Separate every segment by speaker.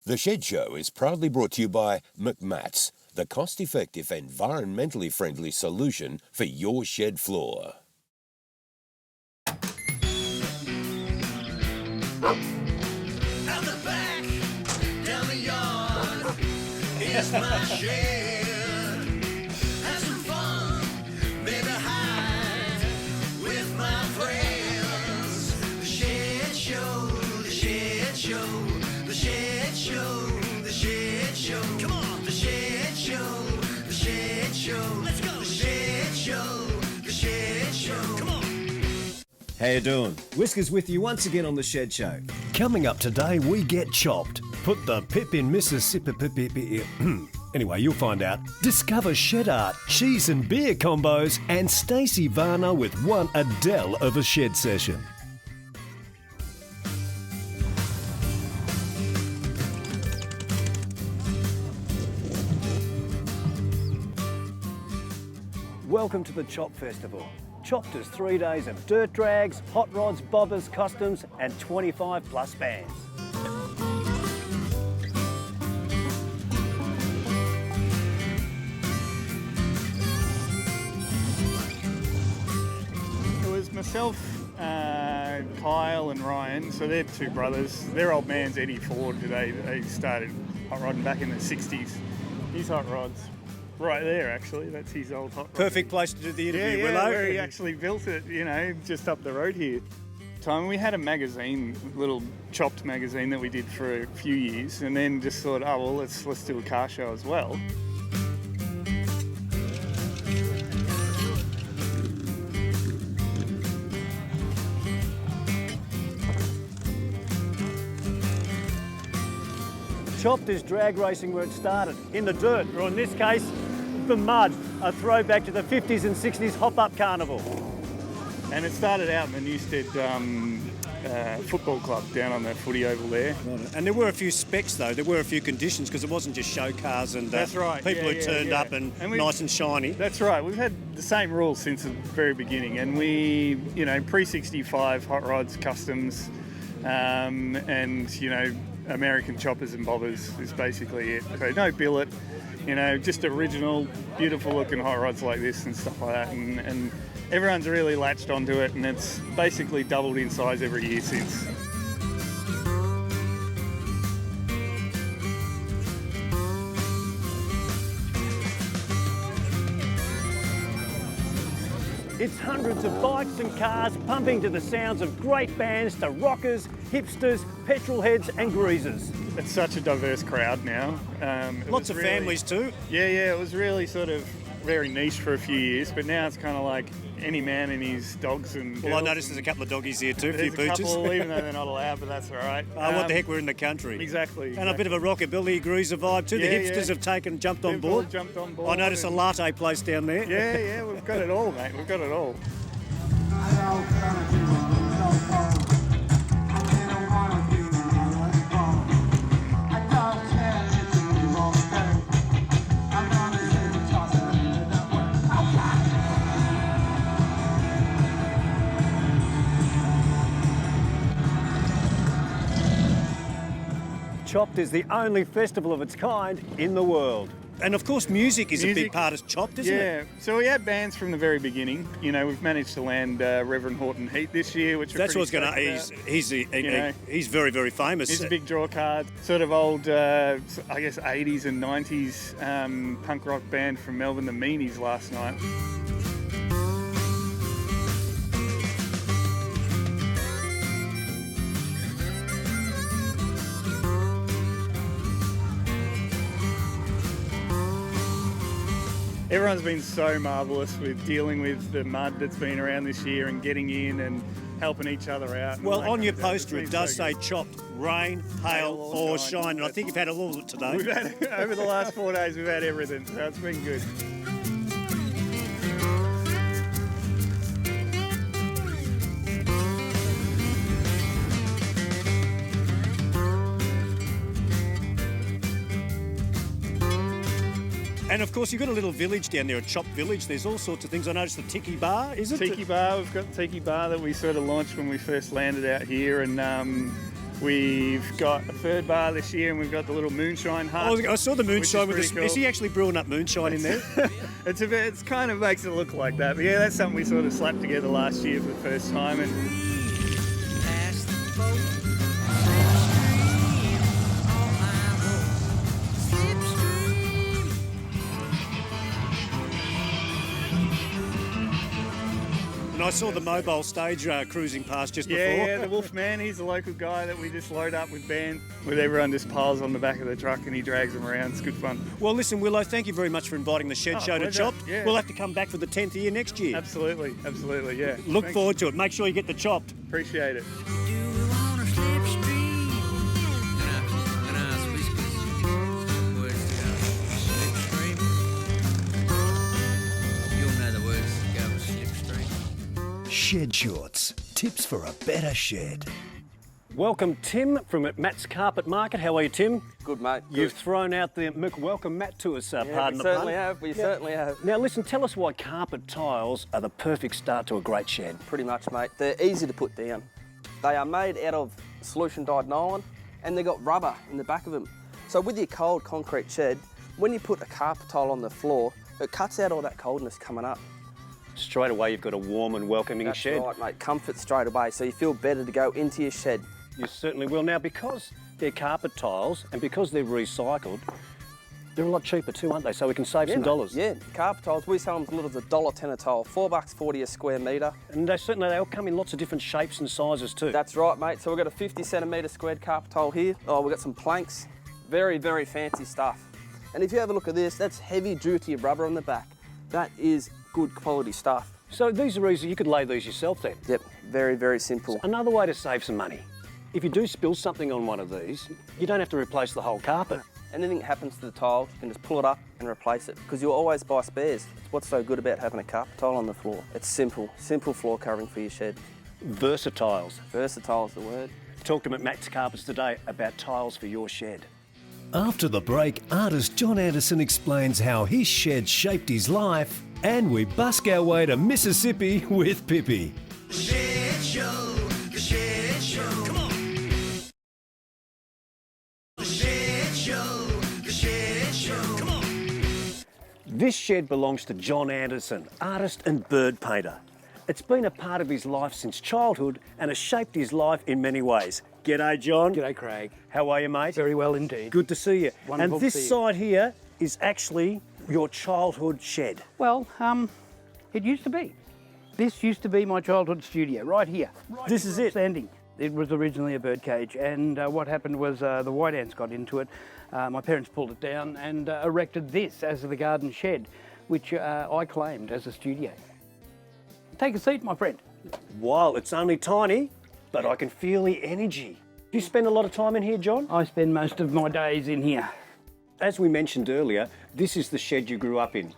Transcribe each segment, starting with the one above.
Speaker 1: The Shed Show is proudly brought to you by McMats, the cost-effective and environmentally friendly solution for your shed floor.
Speaker 2: Out the back, down the yard, is my shed. Have some fun, maybe hide with my friends. The Shed Show, the Shed Show, the Shed Show, the Shed Show. Come on, the Shed Show, the Shed Show. Let's go, the Shed Show, the Shed Show. Come on.
Speaker 3: How you doing? Whiskers with you once again on the Shed Show.
Speaker 4: Coming up today, we get chopped. Put the pip in Mississippi. Anyway, you'll find out. Discover shed art, cheese and beer combos, and Stacy Varner with one Adele of a shed session. Welcome to the Chop Festival. Chopped is 3 days of dirt drags, hot rods, bobbers, customs, and 25 plus bands.
Speaker 5: It was myself, Kyle and Ryan, so they're two brothers. Their old man's Eddie Ford. They started hot rodding back in the 60s. His hot rods. Right there, actually. That's his old hot rod.
Speaker 3: Perfect place to do the interview,
Speaker 5: Yeah, where he actually built it, just up the road here. We had a magazine, little chopped magazine that we did for a few years, and then just thought, oh well, let's do a car show as well.
Speaker 4: Chopped is drag racing where it started, in the dirt, or in this case, the mud, a throwback to the 50s and 60s hop-up carnival.
Speaker 5: And it started out in the Newstead football club down on the footy oval there.
Speaker 3: And there were a few specs though, there were a few conditions because it wasn't just show cars and
Speaker 5: That's right.
Speaker 3: people who turned up and nice and shiny.
Speaker 5: That's right, we've had the same rules since the very beginning, and we, pre-65 hot rods, customs, and, American choppers and bobbers is basically it. So no billet, just original, beautiful looking hot rods like this and stuff like that. And everyone's really latched onto it, and it's basically doubled in size every year since.
Speaker 4: It's hundreds of bikes and cars pumping to the sounds of great bands to rockers, hipsters, petrol heads and greasers.
Speaker 5: It's such a diverse crowd now.
Speaker 3: Lots of families too.
Speaker 5: Yeah, it was really sort of very niche for a few years, but now it's kind of like any man and his dogs and girls.
Speaker 3: Well, I noticed there's a couple of doggies here too, a few
Speaker 5: There's a
Speaker 3: pooches.
Speaker 5: couple, even though they're not allowed, but that's all right.
Speaker 3: What the heck, we're in the country.
Speaker 5: Exactly.
Speaker 3: And a bit of a rockabilly greaser vibe too.
Speaker 5: Yeah,
Speaker 3: the hipsters have jumped on
Speaker 5: They've
Speaker 3: board.
Speaker 5: all jumped on board.
Speaker 3: I noticed a latte place down there.
Speaker 5: Yeah, we've got it all, mate. We've got it all.
Speaker 4: Chopped is the only festival of its kind in the world.
Speaker 3: And of course music is a big part of Chopped, isn't it?
Speaker 5: Yeah, so we had bands from the very beginning. We've managed to land Reverend Horton Heat this year, which
Speaker 3: that's what's going to. He's very, very famous.
Speaker 5: He's a big draw card. Sort of old, 80s and 90s punk rock band from Melbourne, the Meanies, last night. Everyone's been so marvellous with dealing with the mud that's been around this year and getting in and helping each other out.
Speaker 3: Well, on your poster it does say Chopped, rain, hail or shine, and I think you've had a lot of it today.
Speaker 5: We've had, over the last 4 days we've had everything, so it's been good.
Speaker 3: And of course, you've got a little village down there, a Chopped village. There's all sorts of things. I noticed the Tiki Bar, is it?
Speaker 5: Tiki Bar, we've got Tiki Bar that we sort of launched when we first landed out here, and We've got a third bar this year, and we've got the little moonshine hut.
Speaker 3: I saw the moonshine with
Speaker 5: pretty
Speaker 3: the. Is
Speaker 5: cool.
Speaker 3: he actually brewing up moonshine in there?
Speaker 5: It's kind of makes it look like that. But yeah, that's something we sort of slapped together last year for the first time. And
Speaker 2: Past the boat, slipstream,
Speaker 3: And I saw the mobile stage cruising past just before.
Speaker 5: yeah, the Wolfman, he's a local guy that we just load up with band, with everyone just piles on the back of the truck and he drags them around. It's good fun.
Speaker 3: Well, listen, Willow, thank you very much for inviting the Shed Show to
Speaker 5: pleasure.
Speaker 3: Chopped.
Speaker 5: Yeah.
Speaker 3: We'll have to come back for the 10th year next year.
Speaker 5: Absolutely, yeah.
Speaker 3: Look
Speaker 5: Thanks.
Speaker 3: forward to it. Make sure you get the Chopped.
Speaker 5: Appreciate it.
Speaker 2: do we want a slipstream? And I asked Whiskers, words to go, slipstream. You'll know the words to go with slipstream.
Speaker 4: Shed Shorts. Tips for a better shed.
Speaker 6: Welcome, Tim, from McMats Carpet Market. How are you, Tim?
Speaker 7: Good, mate.
Speaker 6: You've thrown out the welcome mat to us,
Speaker 7: Yeah,
Speaker 6: pardon
Speaker 7: we
Speaker 6: the
Speaker 7: certainly
Speaker 6: pun.
Speaker 7: have. We certainly have.
Speaker 6: Now, listen, tell us why carpet tiles are the perfect start to a great shed.
Speaker 7: Pretty much, mate. They're easy to put down. They are made out of solution-dyed nylon, and they've got rubber in the back of them. So with your cold concrete shed, when you put a carpet tile on the floor, it cuts out all that coldness coming up.
Speaker 6: Straight away, you've got a warm and welcoming
Speaker 7: That's
Speaker 6: shed.
Speaker 7: right, mate. Comfort straight away, so you feel better to go into your shed.
Speaker 6: You certainly will. Now, because they're carpet tiles and because they're recycled, they're a lot cheaper too, aren't they? So we can save some
Speaker 7: mate.
Speaker 6: dollars.
Speaker 7: Yeah, carpet tiles, we sell them as little as $1.10 a tile, $4.40 a square metre.
Speaker 6: And they all come in lots of different shapes and sizes too.
Speaker 7: That's right, mate. So we've got a 50 centimetre squared carpet tile here. Oh, we've got some planks. Very, very fancy stuff. And if you have a look at this, that's heavy duty rubber on the back. That is good quality stuff.
Speaker 6: So these are easy. You could lay these yourself then.
Speaker 7: Yep, very, very simple.
Speaker 6: Another way to save some money. If you do spill something on one of these, you don't have to replace the whole carpet.
Speaker 7: Anything that happens to the tile, you can just pull it up and replace it, because you'll always buy spares. It's what's so good about having a carpet tile on the floor. It's simple floor covering for your shed.
Speaker 6: Versatiles.
Speaker 7: Versatile is the word.
Speaker 6: Talk to McMats Carpets today about tiles for your shed.
Speaker 4: After the break, artist John Anderson explains how his shed shaped his life, and we busk our way to Mississippi with Pippi.
Speaker 2: The Shed Show, the Shed Show. Come on. The Shed Show, the Shed Show. Come on.
Speaker 6: This shed belongs to John Anderson, artist and bird painter. It's been a part of his life since childhood and has shaped his life in many ways. G'day, John.
Speaker 8: G'day, Craig.
Speaker 6: How are you, mate?
Speaker 8: Very well indeed.
Speaker 6: Good to see you.
Speaker 8: Wonderful
Speaker 6: and
Speaker 8: to
Speaker 6: this
Speaker 8: see you.
Speaker 6: side here is actually your childhood shed.
Speaker 8: Well, it used to be. This used to be my childhood studio, right here.
Speaker 6: This is it.
Speaker 8: Standing. It was originally a bird cage, and what happened was the white ants got into it. My parents pulled it down and erected this as the garden shed, which I claimed as a studio. Take a seat, my friend.
Speaker 6: While it's only tiny, but I can feel the energy. Do you spend a lot of time in here, John?
Speaker 8: I spend most of my days in here.
Speaker 6: As we mentioned earlier, this is the shed you grew up in.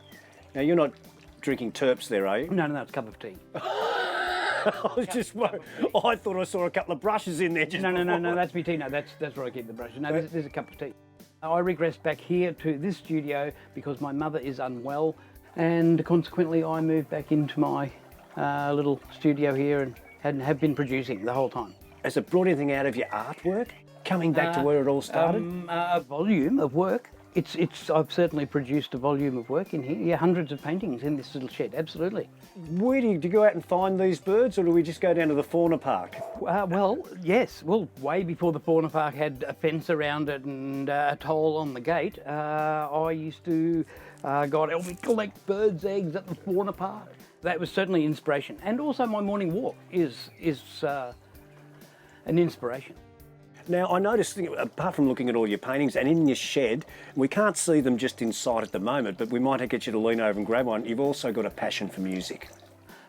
Speaker 6: Now, you're not drinking terps there, are you?
Speaker 8: No, it's a cup of tea.
Speaker 6: I was just worried. I thought I saw a couple of brushes in there. Just
Speaker 8: No, that's me tea. No, that's where I keep the brushes. No, there's a cup of tea. I regressed back here to this studio because my mother is unwell, and consequently I moved back into my little studio here and have been producing the whole time.
Speaker 6: Has it brought anything out of your artwork? Coming back to where it all started?
Speaker 8: A volume of work. I've certainly produced a volume of work in here. Yeah, hundreds of paintings in this little shed, absolutely.
Speaker 6: Where do you go out and find these birds, or do we just go down to the fauna park?
Speaker 8: Well, yes. Well, way before the fauna park had a fence around it and a toll on the gate, I used to help me collect birds' eggs at the fauna park. That was certainly inspiration, and also my morning walk is an inspiration.
Speaker 6: Now, I noticed, apart from looking at all your paintings and in your shed, we can't see them just inside at the moment, but we might get you to lean over and grab one. You've also got a passion for music.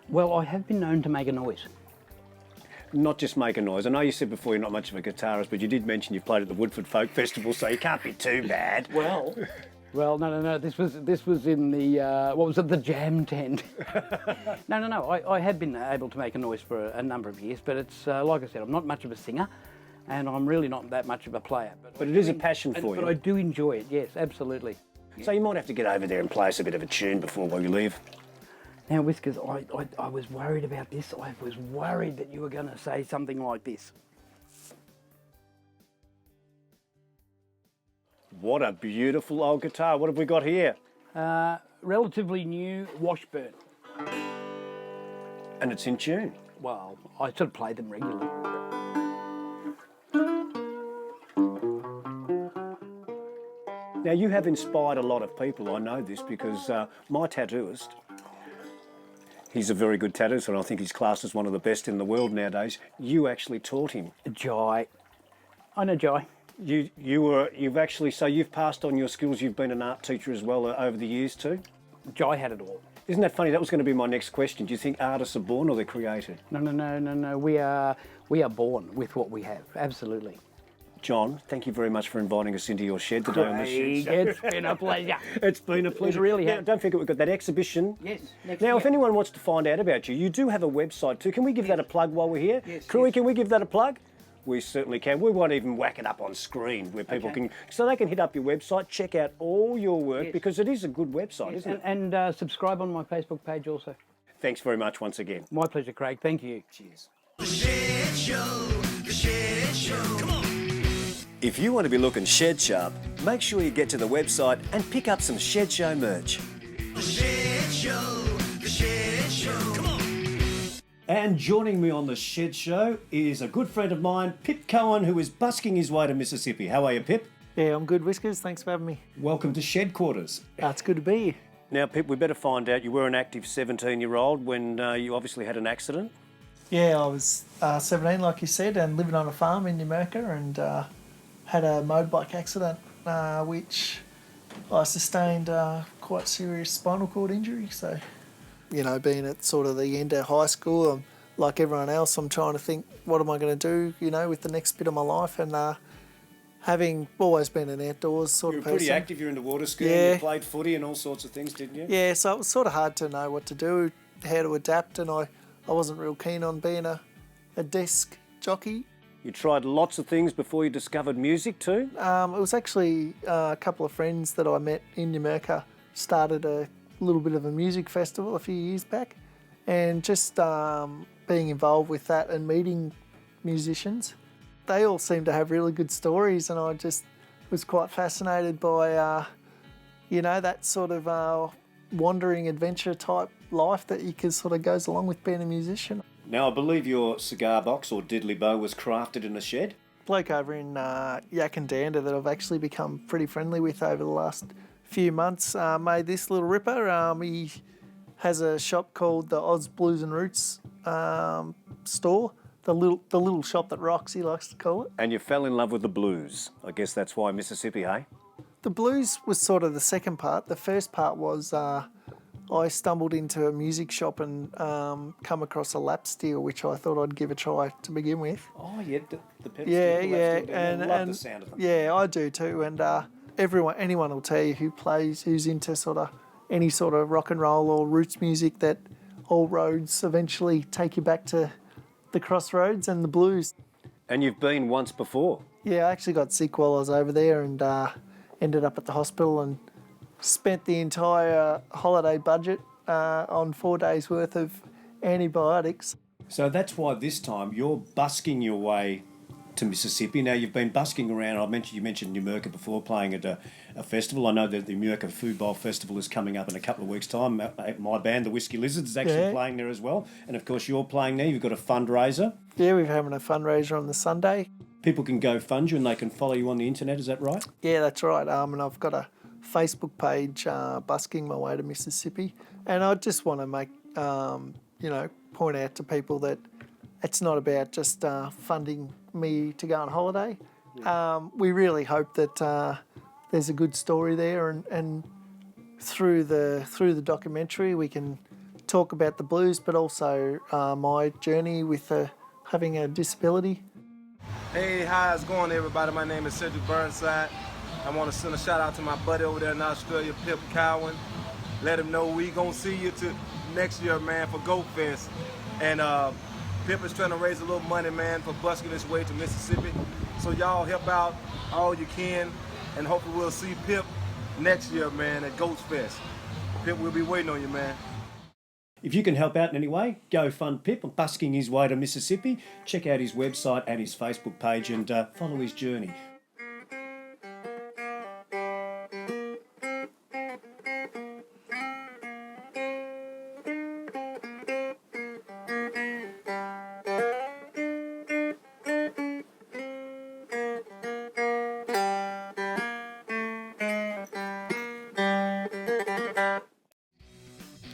Speaker 8: Well, I have been known to make a noise.
Speaker 6: Not just make a noise. I know you said before you're not much of a guitarist, but you did mention you've played at the Woodford Folk Festival, so you can't be too bad.
Speaker 8: Well, no. This was in the what was it? The jam tent. No. I have been able to make a noise for a number of years, but it's like I said, I'm not much of a singer, and I'm really not that much of a player.
Speaker 6: But it is a passion for you.
Speaker 8: But I do enjoy it. Yes, absolutely.
Speaker 6: So you might have to get over there and play us a bit of a tune before we leave.
Speaker 8: Now, Whiskers, I was worried about this. I was worried that you were going to say something like this.
Speaker 6: What a beautiful old guitar. What have we got here?
Speaker 8: Relatively new Washburn.
Speaker 6: And it's in tune.
Speaker 8: Well, I sort of play them regularly.
Speaker 6: Now, you have inspired a lot of people. I know this because my tattooist, he's a very good tattooist, and I think he's classed as one of the best in the world nowadays. You actually taught him.
Speaker 8: Jai. I know Jai.
Speaker 6: So you've passed on your skills. You've been an art teacher as well over the years too.
Speaker 8: Jai had it all.
Speaker 6: Isn't that funny? That was going to be my next question. Do you think artists are born or they're created?
Speaker 8: No. We are born with what we have. Absolutely.
Speaker 6: John, thank you very much for inviting us into your shed today on the Shed Show.
Speaker 8: It's been a pleasure.
Speaker 6: It's been a pleasure.
Speaker 8: It really has.
Speaker 6: Now, don't forget we've got that exhibition.
Speaker 8: Yes.
Speaker 6: Now, if anyone wants to find out about you, you do have a website too. Can we give that a plug while we're here?
Speaker 8: Yes,
Speaker 6: Crewy,
Speaker 8: yes.
Speaker 6: can we give that a plug? We certainly can. We won't even whack it up on screen where people can, so they can hit up your website, check out all your work, because it is a good website, isn't it?
Speaker 8: And subscribe on my Facebook page also.
Speaker 6: Thanks very much once again.
Speaker 8: My pleasure, Craig. Thank you.
Speaker 6: Cheers.
Speaker 2: The Shed Show, the Shed Show. Come on.
Speaker 6: If you want to be looking shed sharp, make sure you get to the website and pick up some Shed Show merch.
Speaker 2: The Shed Show, the Shed Show. Come on.
Speaker 4: And joining me on the Shed Show is a good friend of mine, Pip Cowan, who is busking his way to Mississippi. How are you, Pip?
Speaker 9: Yeah, I'm good, Whiskers. Thanks for having me.
Speaker 4: Welcome to Shed Quarters.
Speaker 9: It's good to be here.
Speaker 6: Now, Pip, we better find out, you were an active 17-year-old when you obviously had an accident.
Speaker 9: Yeah, I was 17, like you said, and living on a farm in New America, and had a motorbike accident, which I sustained quite serious spinal cord injury. So, you know, being at sort of the end of high school, like everyone else, I'm trying to think, what am I going to do, you know, with the next bit of my life, and having always been an outdoors sort of person.
Speaker 6: You were pretty active, you're into water skiing,
Speaker 9: Yeah.
Speaker 6: You played footy and all sorts of things, didn't you?
Speaker 9: Yeah, so it was sort of hard to know what to do, how to adapt, and I wasn't real keen on being a desk jockey.
Speaker 6: You tried lots of things before you discovered music too?
Speaker 9: It was actually a couple of friends that I met in New America started a little bit of a music festival a few years back, and just being involved with that and meeting musicians. They all seemed to have really good stories, and I just was quite fascinated by, you know, that sort of wandering adventure type life that you can sort of goes along with being a musician.
Speaker 6: Now, I believe your cigar box or diddly bow was crafted in a shed?
Speaker 9: Bloke over in Yak and Dander that I've actually become pretty friendly with over the last few months made this little ripper. He has a shop called the Oz Blues and Roots store. The little shop that rocks, he likes to call it.
Speaker 6: And you fell in love with the blues. I guess that's why Mississippi, eh?
Speaker 9: The blues was sort of the second part. The first part was I stumbled into a music shop and come across a lap steel, which I thought I'd give a try to begin with.
Speaker 6: Oh, yeah, the pedal
Speaker 9: Yeah,
Speaker 6: steel,
Speaker 9: yeah,
Speaker 6: I love the sound of them.
Speaker 9: Yeah, I do too. And anyone will tell you who's into sort of any sort of rock and roll or roots music, that all roads eventually take you back to the crossroads and the blues.
Speaker 6: And you've been once before?
Speaker 9: Yeah, I actually got sick while I was over there and ended up at the hospital and spent the entire holiday budget on 4 days worth of antibiotics.
Speaker 4: So that's why this time you're busking your way to Mississippi. Now, you've been busking around. You mentioned New America before, playing at a festival. I know that the New America Food Bowl Festival is coming up in a couple of weeks' time. My band, the Whiskey Lizards, is actually playing there as well. And, of course, you're playing there. You've got a fundraiser.
Speaker 9: Yeah, we're having a fundraiser on the Sunday.
Speaker 4: People can go fund you and they can follow you on the internet, is that right?
Speaker 9: Yeah, that's right. And I've got a Facebook page, Busking My Way to Mississippi. And I just want to make, point out to people that it's not about just funding me to go on holiday. We really hope that there's a good story there, and through the documentary we can talk about the blues, but also my journey with having a disability.
Speaker 10: Hey, how's it going, everybody? My name is Cedric Burnside. I want to send a shout out to my buddy over there in Australia, Pip Cowan. Let him know we gonna see you next year, man, for Goat Fest. And Pip is trying to raise a little money, man, for busking his way to Mississippi. So y'all help out all you can, and hopefully we'll see Pip next year, man, at Goat Fest. Pip, we'll be waiting on you, man.
Speaker 4: If you can help out in any way, go fund Pip on busking his way to Mississippi. Check out his website and his Facebook page and follow his journey.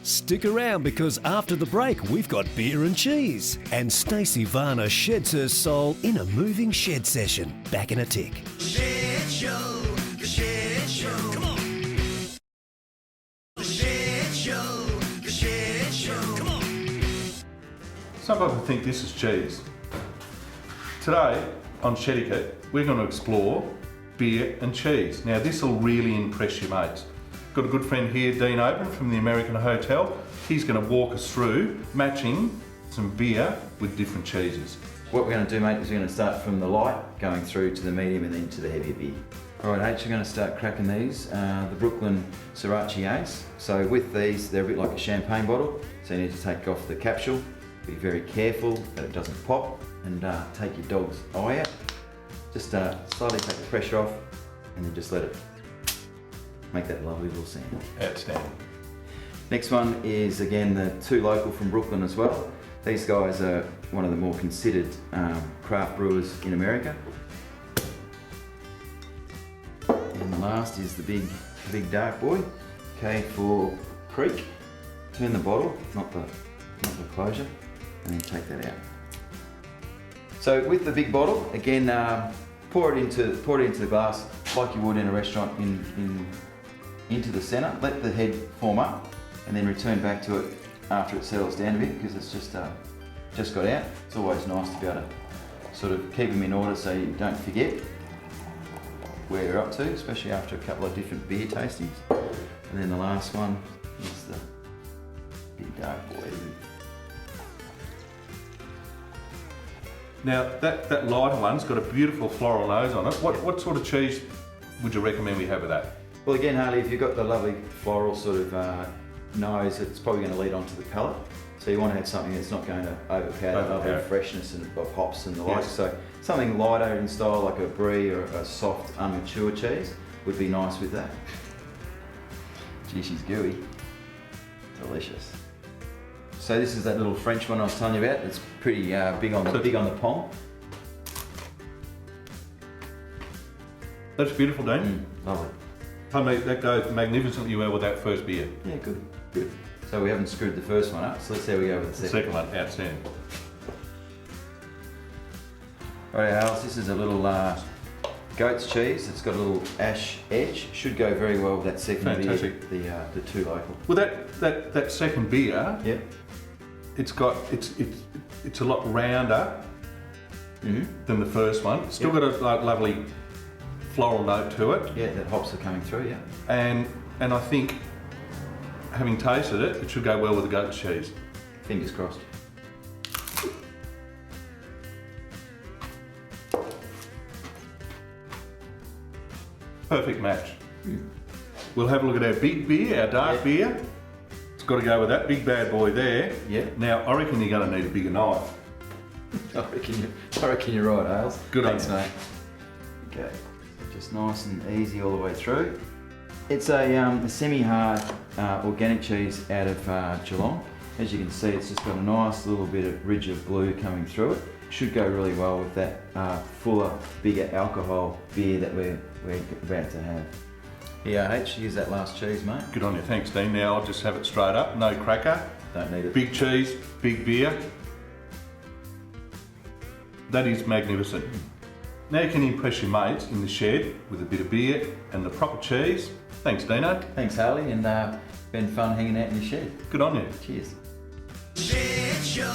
Speaker 4: Stick around because after the break, we've got beer and cheese. And Stacey Varner sheds her soul in a moving shed session. Back in a tick.
Speaker 2: Shed Show, the Shed Show. Come on. The Shed Show, the Shed Show. Come on.
Speaker 11: Some people think this is cheese. Today on Shediquette, we're going to explore beer and cheese. Now this will really impress your mates. Got a good friend here, Dean Open from the American Hotel. He's going to walk us through matching some beer with different cheeses.
Speaker 12: What we're going to do, mate, is we're going to start from the light, going through to the medium and then to the heavier beer. All right, H, we're going to start cracking these, the Brooklyn Sriracha Ace. So with these, they're a bit like a champagne bottle, so you need to take off the capsule. Be very careful that it doesn't pop, and take your dog's eye out. Just slowly take the pressure off, and then just let it make that lovely little sound.
Speaker 11: Outstanding.
Speaker 12: Next one is, again, the two local from Brooklyn as well. These guys are one of the more considered craft brewers in America. And the last is the big dark boy, okay, for Creek. Turn the bottle, not the closure, and then take that out. So with the big bottle, again, pour it into the glass like you would in a restaurant, into the centre. Let the head form up, and then return back to it after it settles down a bit, because it's just got out. It's always nice to be able to sort of keep them in order so you don't forget where you're up to, especially after a couple of different beer tastings. And then the last one is the big dark boy.
Speaker 11: Now that lighter one's got a beautiful floral nose on it. What sort of cheese would you recommend we have with that?
Speaker 12: Well, again, Hayley, if you've got the lovely floral sort of nose, it's probably going to lead onto the palate. So you want to have something that's not going to overpower the lovely freshness of hops and the like. So something lighter in style, like a brie or a soft, unmature cheese, would be nice with that. Gee, she's gooey. Delicious. So this is that little French one I was telling you about. It's pretty big on the pong.
Speaker 11: That's beautiful, Dean.
Speaker 12: Lovely.
Speaker 11: That goes magnificently well with that first beer.
Speaker 12: Yeah, good. So we haven't screwed the first one up, so let's see how we go with the second
Speaker 11: one. Outstanding.
Speaker 12: Alright, Hales, this is a little goat's cheese. It's got a little ash edge. Should go very well with that second
Speaker 11: Fantastic.
Speaker 12: beer, the two local.
Speaker 11: Well, that second beer,
Speaker 12: yeah,
Speaker 11: it's a lot rounder than the first one. It's still got a lovely floral note to it.
Speaker 12: Yeah, that hops are coming through, yeah.
Speaker 11: And I think, having tasted it, it should go well with the goat cheese.
Speaker 12: Fingers crossed.
Speaker 11: Perfect match. We'll have a look at our big beer, our dark beer. It's got to go with that big bad boy there.
Speaker 12: Yeah.
Speaker 11: Now, I reckon you're going to need a bigger knife.
Speaker 12: I reckon you're right, Hales.
Speaker 11: Good on
Speaker 12: Thanks, mate. Okay, just nice and easy all the way through. It's a semi-hard organic cheese out of Geelong. As you can see, it's just got a nice little bit of ridge of blue coming through it. Should go really well with that fuller, bigger alcohol beer that we're about to have. Here, H, use that last cheese, mate.
Speaker 11: Good on you, thanks, Dean. Now I'll just have it straight up, no cracker.
Speaker 12: Don't need it.
Speaker 11: Big cheese, big beer. That is magnificent. Now you can impress your mates in the shed with a bit of beer and the proper cheese. Thanks, Dino.
Speaker 12: Thanks, Hayley, and been fun hanging out in your shed.
Speaker 11: Good on you.
Speaker 12: Cheers.
Speaker 2: Shed Show,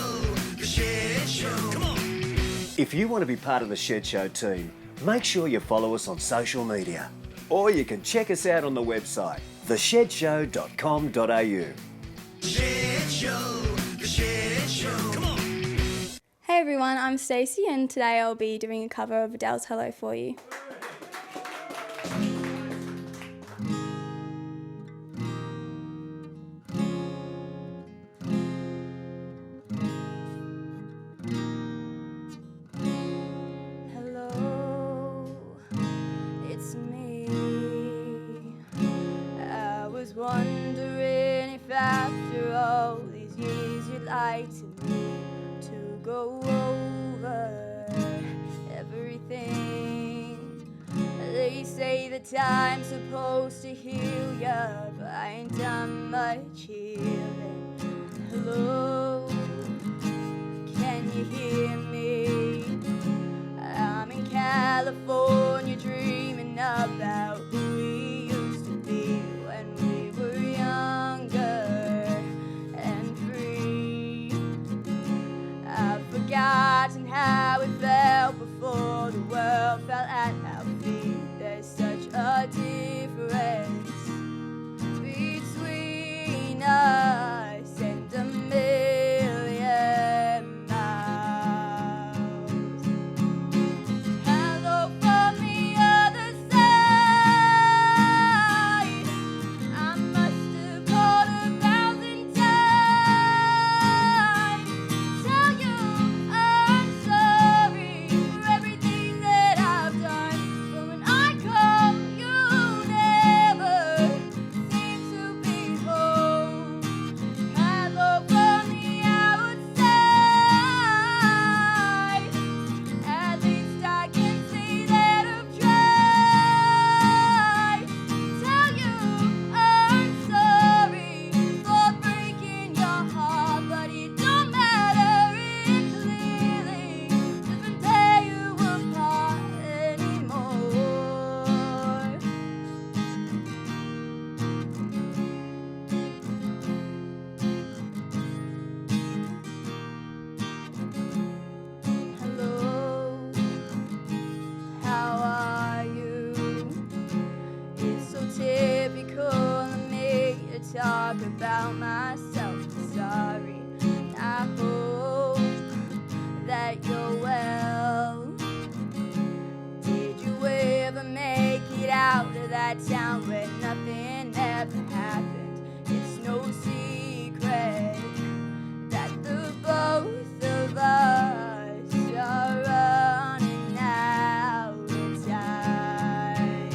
Speaker 2: the Shed Show. Come on.
Speaker 6: If you want to be part of the Shed Show team, make sure you follow us on social media. Or you can check us out on the website, theshedshow.com.au.
Speaker 2: Shed Show, the Shed Show. Come on.
Speaker 13: Hey everyone, I'm Stacy and today I'll be doing a cover of Adele's Hello for you.
Speaker 14: Wondering if after all these years you'd like me to go over everything that They say the time's supposed to heal ya, but I ain't done much healing. Hello, can you hear me? I'm in California dreaming about who we used to be when we were younger and free. I've forgotten how it felt before the world fell at our feet. There's such a difference between us and a million miles. Hello from the other side. I must have called 1,000 times. Tell you I'm sorry for everything that I've done. But when I call, you never seem to be home. Hello from the outside. At least I can say that I've tried. Tell you I'm sorry for breaking your heart, but it don't matter, it clearly doesn't tear you apart anymore. Hello, how are you? It's so typical of me to talk about myself. Sorry, I hope that you're well. Did you ever make it out of that town where nothing ever happened? It's no secret that the both of us are running out of time.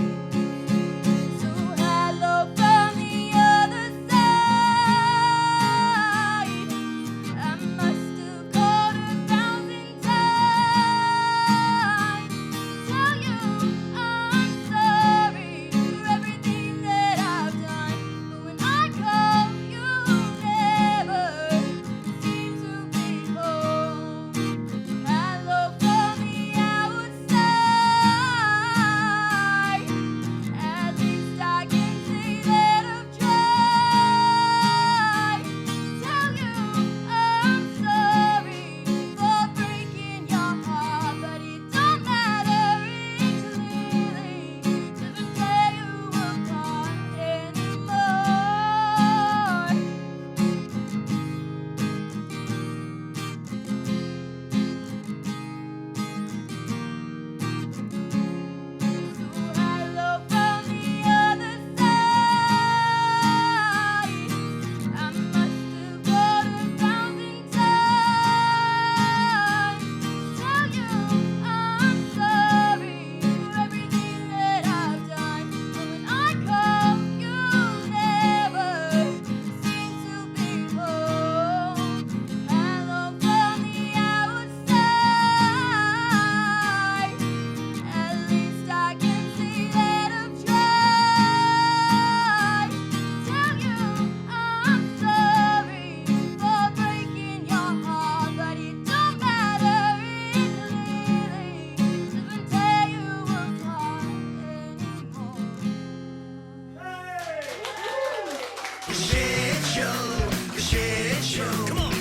Speaker 14: So hello from the other side. I must have called 1,000 times. Tell you I'm sorry for everything that I've done. But when I call, you never seem to be home. Hello from the outside. At least I can say that I've tried. Tell you I'm sorry for breaking your heart, but it don't matter, it clearly doesn't tear you apart anymore. Hello from the other side. I must have called 1,000 times. Tell you I'm sorry for everything that I've done. But when I call, you never seem to be home. Hello from the outside. At least I can say that I've tried. Tell you I'm sorry for breaking your heart, but it don't matter, it clearly doesn't tear you apart anymore.
Speaker 2: The Shed Show, the Shed Show. Come on.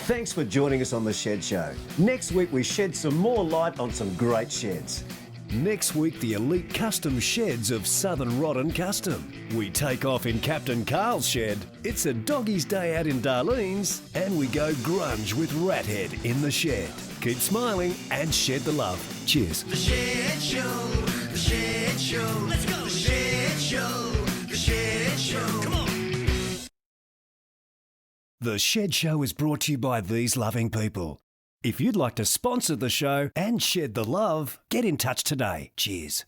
Speaker 4: Thanks for joining us on The Shed Show. Next week, we shed some more light on some great sheds. Next week, the elite custom sheds of Southern Rod and Custom. We take off in Captain Carl's shed. It's a doggy's day out in Darlene's, and we go grunge with Rathead in the shed. Keep smiling and shed the love. Cheers.
Speaker 2: The Shed Show, the Shed Show. Let's go. The Shed Show, the Shed Show. Come on.
Speaker 4: The Shed Show is brought to you by these loving people. If you'd like to sponsor the show and shed the love, get in touch today. Cheers.